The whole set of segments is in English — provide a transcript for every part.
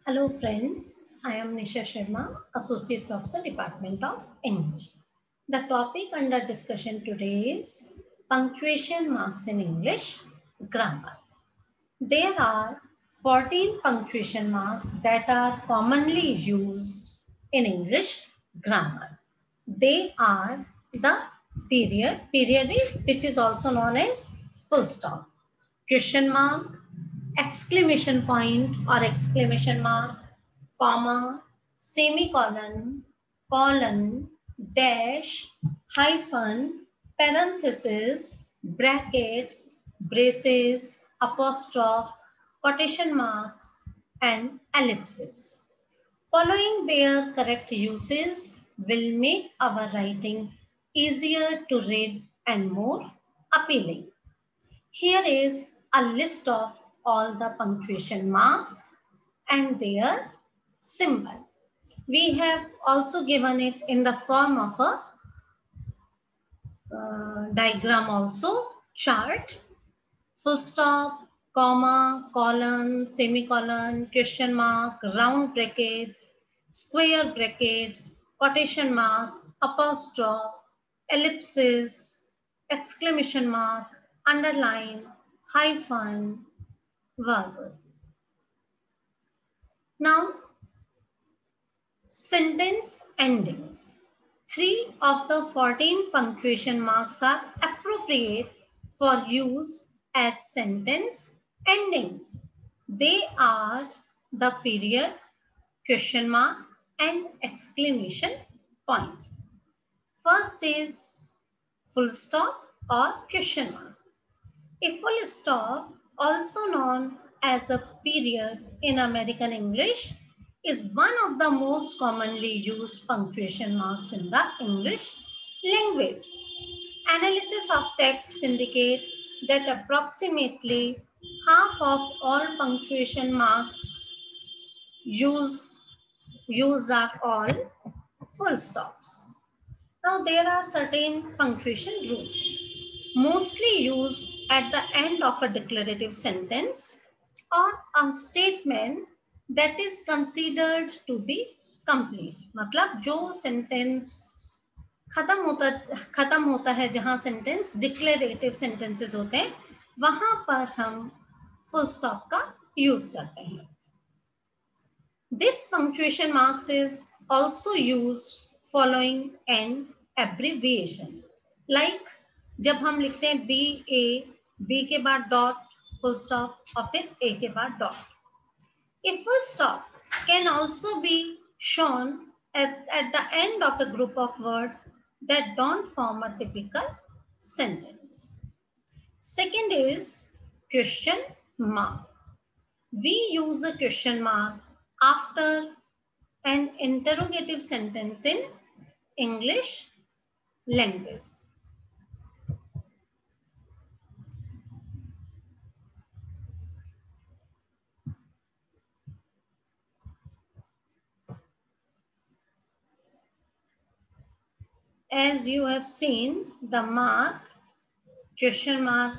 Hello friends, I am Nisha Sharma, Associate Professor, Department of English. The topic under discussion today is punctuation marks in English grammar. There are 14 punctuation marks that are commonly used in English grammar. They are the period which is also known as full stop, question mark, exclamation point or exclamation mark, comma, semicolon, colon, dash, hyphen, parenthesis, brackets, braces, apostrophe, quotation marks, and ellipses. Following their correct uses will make our writing easier to read and more appealing. Here is a list of all the punctuation marks and their symbol. We have also given it in the form of a diagram also, chart, full stop, comma, colon, semicolon, question mark, round brackets, square brackets, quotation mark, apostrophe, ellipsis, exclamation mark, underline, hyphen, verb. Now, sentence endings. 3 of the 14 punctuation marks are appropriate for use as sentence endings. They are the period, question mark, and exclamation point. First is full stop or question mark. A full stop, also known as a period in American English, is one of the most commonly used punctuation marks in the English language. Analysis of text indicate that approximately half of all punctuation marks used are all full stops. Now there are certain punctuation rules, mostly used at the end of a declarative sentence or a statement that is considered to be complete. मतलब जो sentence खत्म होता है, जहां sentence declarative sentences होते हैं, वहां पर हम फुल स्टॉप का यूज करते हैं. This punctuation marks is also used following an abbreviation. Like जब हम लिखते हैं B के बाद डॉट, फुल स्टॉप और फिर A के बाद dot. A full stop can also be shown at the end of a group of words that don't form a typical sentence. Second is question mark. We use a question mark after an interrogative sentence in English language. As you have seen, the mark, question mark.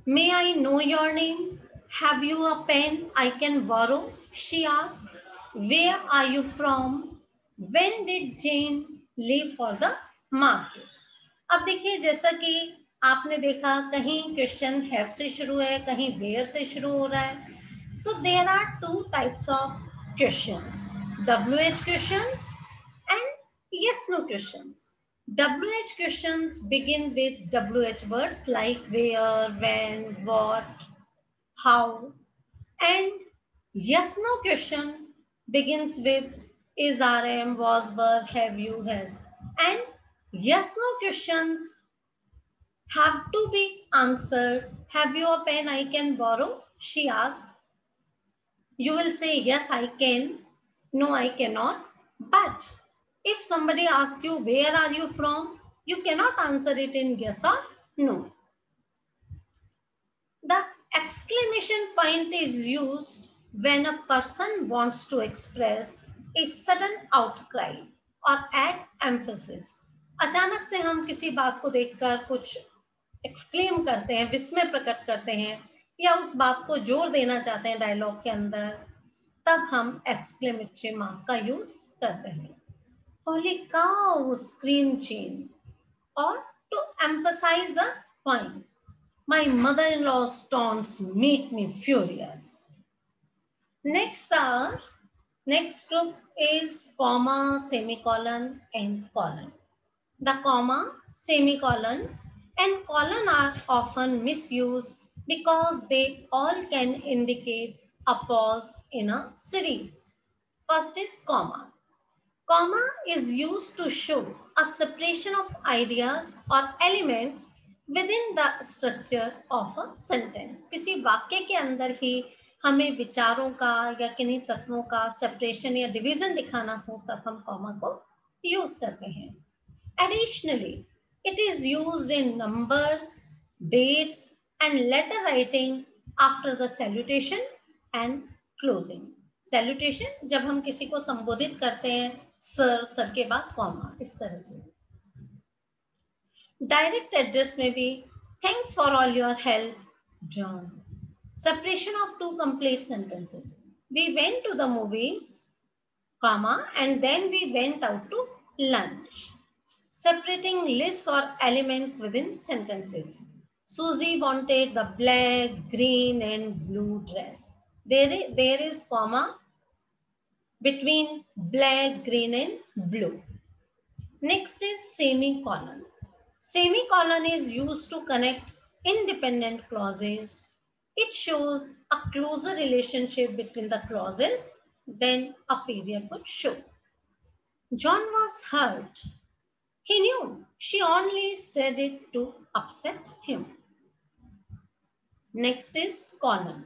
May I know your name? Have you a pen I can borrow? She asked. Where are you from? When did Jane leave for the market? अब देखिए, जैसा कि आपने देखा, कहीं question have से शुरू है, कहीं वेयर से शुरू हो रहा है. तो there are two types of questions, WH questions and yes no questions. WH questions begin with WH words like where, when, what, how, and yes no question begins with is, RM, was, were, have, you, has. And yes no questions have to be answered. Have you a pen I can borrow? She asked. You will say yes I can, no I cannot. But if somebody asks you where are you from, you cannot answer it in yes or no. The exclamation point is used when a person wants to express a sudden outcry or add emphasis. अचानक से हम किसी बात को देखकर कुछ exclaim करते हैं, विस्मय प्रकट करते हैं, या उस बात को जोर देना चाहते हैं डायलॉग के अंदर, तब हम एक्सक्लेमेटरी मार्क का यूज करते हैं. Holy cow, scream Jane. Or to emphasize a point, my mother-in-law's taunts make me furious. Next group is comma, semicolon, and colon. The comma, semicolon, and colon are often misused because they all can indicate a pause in a series. First is comma. Comma is used to show a separation of ideas or elements within the structure of a sentence. किसी वाक्य के अंदर ही हमें विचारों का या किन्हीं तत्वों का सेपरेशन या डिवीजन दिखाना हो तब हम कॉमा को यूज करते हैं. Additionally, it is used in numbers, dates, and letter writing after the salutation and closing. Salutation जब हम किसी को संबोधित करते हैं, सर के बाद कॉमा, इस तरह से. Direct address may be thanks for all your help, John. Separation of two complete sentences. We went to the movies, comma, and then we went out to lunch. Separating lists or elements within sentences. Susie wanted the black, green, and blue dress. There is comma between black, green, and blue. Next is semicolon. Semicolon is used to connect independent clauses. It shows a closer relationship between the clauses than a period would show. John was hurt. He knew she only said it to upset him. Next is colon.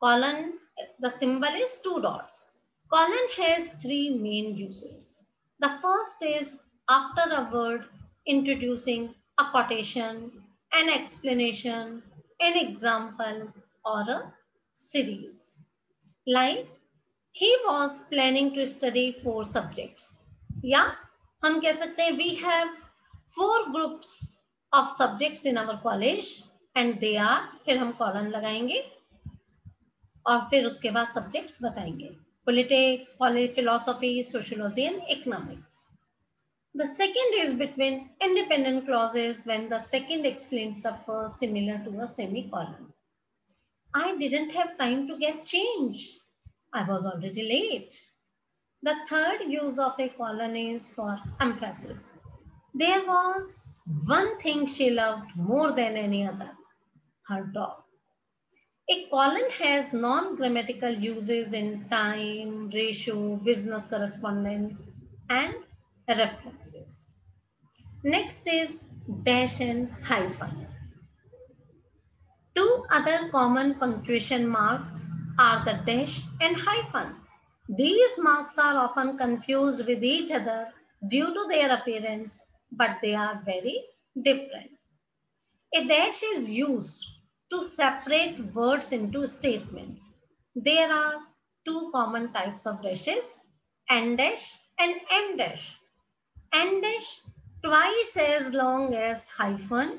Colon, the symbol is 2 dots. Colon has 3 main uses. The first is after a word introducing a quotation, an explanation, an example, or a series. Like, he was planning to study 4 subjects. या हम कह सकते हैं we have 4 groups of subjects in our college and they are, फिर हम colon लगाएंगे और फिर उसके बाद सब्जेक्ट्स बताएंगे. Politics, philosophy, sociology and economics. The second is between independent clauses when the second explains the first, similar to a semicolon. I didn't have time to get change. I was already late. The third use of a colon is for emphasis. There was one thing she loved more than any other, her dog. A colon has non-grammatical uses in time, ratio, business correspondence, and references. Next is dash and hyphen. 2 other common punctuation marks are the dash and hyphen. These marks are often confused with each other due to their appearance, but they are very different. A dash is used to separate words into statements. There are 2 common types of dashes, N dash and M dash. N dash twice as long as hyphen.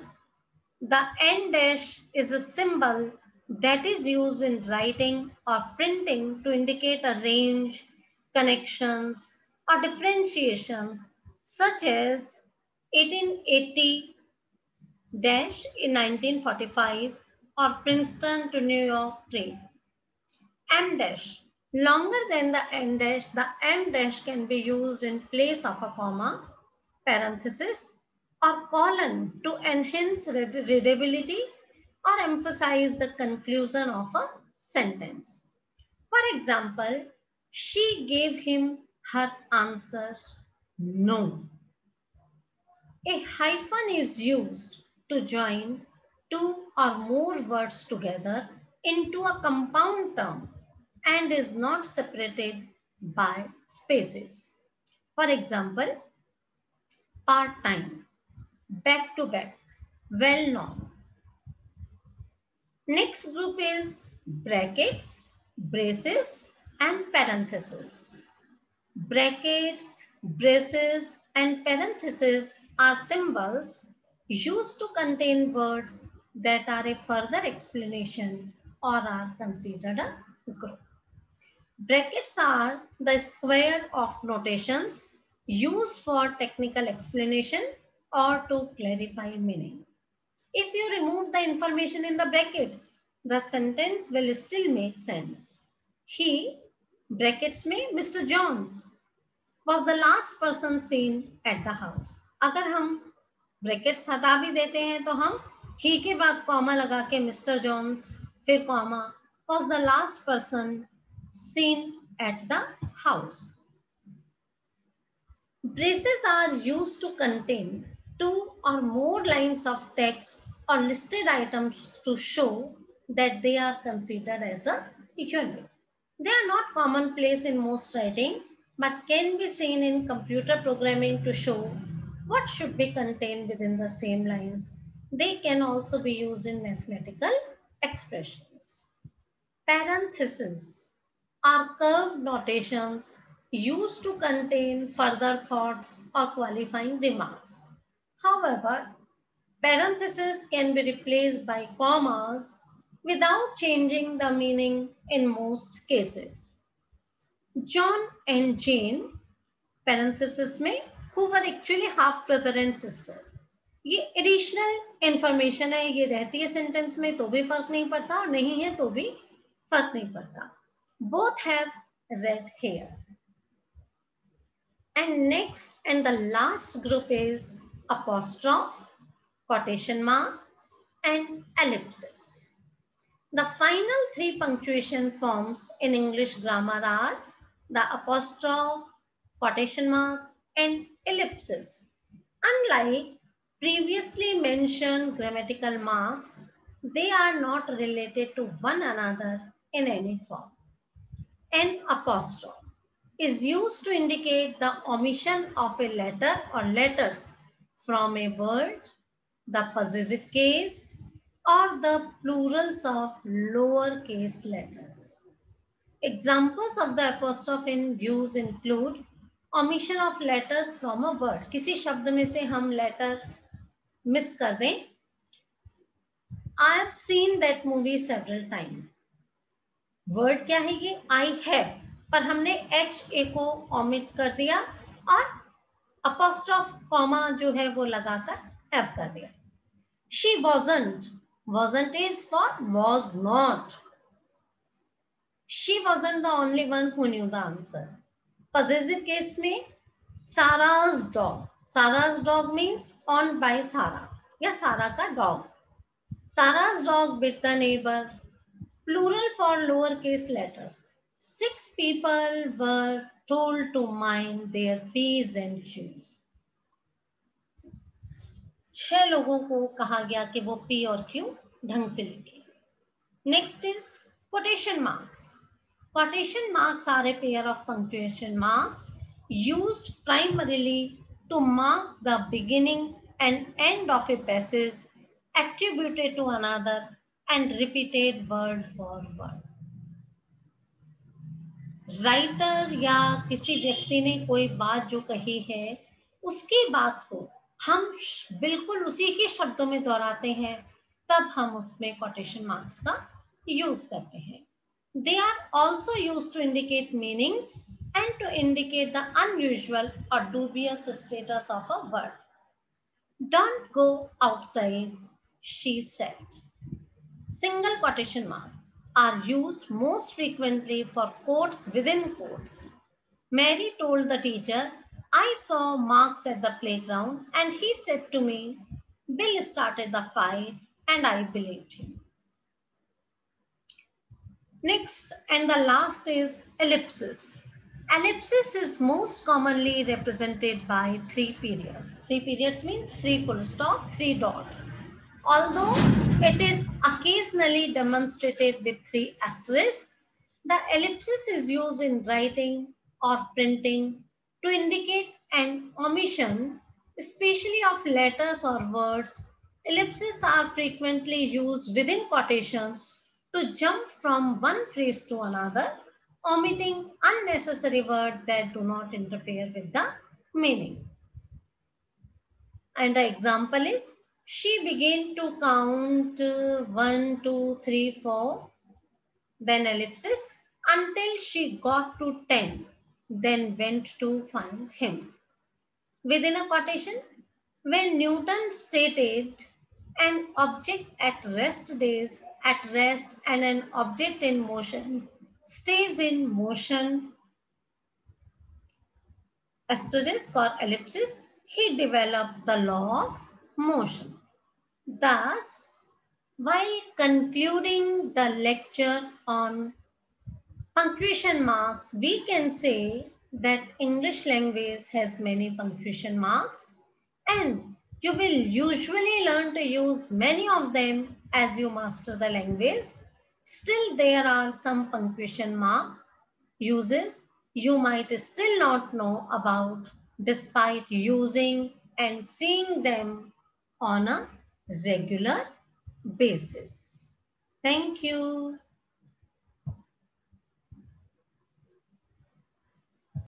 The N dash is a symbol that is used in writing or printing to indicate a range, connections, or differentiations, such as 1880 dash in 1945 or Princeton to New York train. M dash. Longer than the N dash, the M dash can be used in place of a comma, parenthesis, or colon to enhance readability or emphasize the conclusion of a sentence. For example, she gave him her answer, no. A hyphen is used to join 2 or more words together into a compound term and is not separated by spaces. For example, part-time, back-to-back, well-known. Next group is brackets, braces, and parentheses. Brackets, braces, and parentheses are symbols used to contain words that are a further explanation or are considered a group. Brackets are the square of notations used for technical explanation or to clarify meaning. If you remove the information in the brackets, the sentence will still make sense. He, brackets में Mr. Jones, was the last person seen at the house. अगर हम brackets हटा भी देते हैं तो हम ही के बाद कॉमा लगा के मिस्टर जॉन्स फिर comma was the last person seen at the house. Braces are used to contain two or more lines of text or listed items to show that they are considered as a equivalent. They are not commonplace in most writing, but can be seen in computer programming to show what should be contained within the same lines. They can also be used in mathematical expressions. Parentheses are curved notations used to contain further thoughts or qualifying remarks. However, parentheses can be replaced by commas without changing the meaning in most cases. John and Jane, parenthesis में, who were actually half brother and sister. ये additional information है, ये रहती है sentence में तो भी फर्क नहीं पड़ता और नहीं है तो भी फर्क नहीं पड़ता. Both have red hair. And next and the last group is apostrophe, quotation marks, and ellipses. The final three punctuation forms in English grammar are the apostrophe, quotation mark, and ellipses. Unlike previously mentioned grammatical marks, they are not related to one another in any form. An apostrophe is used to indicate the omission of a letter or letters from a word, the possessive case, or the plurals of lowercase letters. Examples of the apostrophe in use include omission of letters from a word. किसी शब्द में से हम letter miss कर दें. I have seen that movie several times. Word क्या है ये? I have. पर हमने HA को omit कर दिया और apostrophe comma जो है वो लगाकर have कर दिया. She wasn't. Wasn't is for was not. She wasn't the only one who knew the answer. Possessive case में Sarah's dog. Sarah's dog means owned by Sarah या Sarah का dog. Sarah's dog bit the neighbor. Plural for lowercase letters. 6 people were told to mind their P's and Q's. 6 लोगों को कहा गया कि वो P और Q ढंग से लिखें. Next is quotation marks. Quotation marks are a pair of punctuation marks used primarily to mark the beginning and end of a passage attributed to another and repeated word for word. Writer या किसी व्यक्ति ने कोई बात जो कही है उसकी बात को हम बिल्कुल उसी के शब्दों में दोहराते हैं, तब हम उसमें quotation marks का यूज करते हैं. They are also used to indicate meanings and to indicate the unusual or dubious status of a word. Don't go outside, she said. Single quotation marks are used most frequently for quotes within quotes. Mary told the teacher, I saw Marx at the playground and he said to me, Bill started the fight and I believed him. Next and the last is ellipsis. Ellipsis is most commonly represented by 3 periods. 3 periods means 3 full stop, 3 dots. Although it is occasionally demonstrated with 3 asterisks, the ellipsis is used in writing or printing to indicate an omission, especially of letters or words. Ellipses are frequently used within quotations to jump from one phrase to another, omitting unnecessary words that do not interfere with the meaning. And the example is, She began to count 1, 2, 3, 4, then ellipsis, until she got to 10, then went to find him. Within a quotation, when Newton stated an object at rest stays at rest and an object in motion stays in motion, asterisk or ellipsis, he developed the law of motion. Thus, while concluding the lecture on punctuation marks, we can say that English language has many punctuation marks and you will usually learn to use many of them as you master the language. Still, there are some punctuation mark uses you might still not know about despite using and seeing them on a regular basis. Thank you.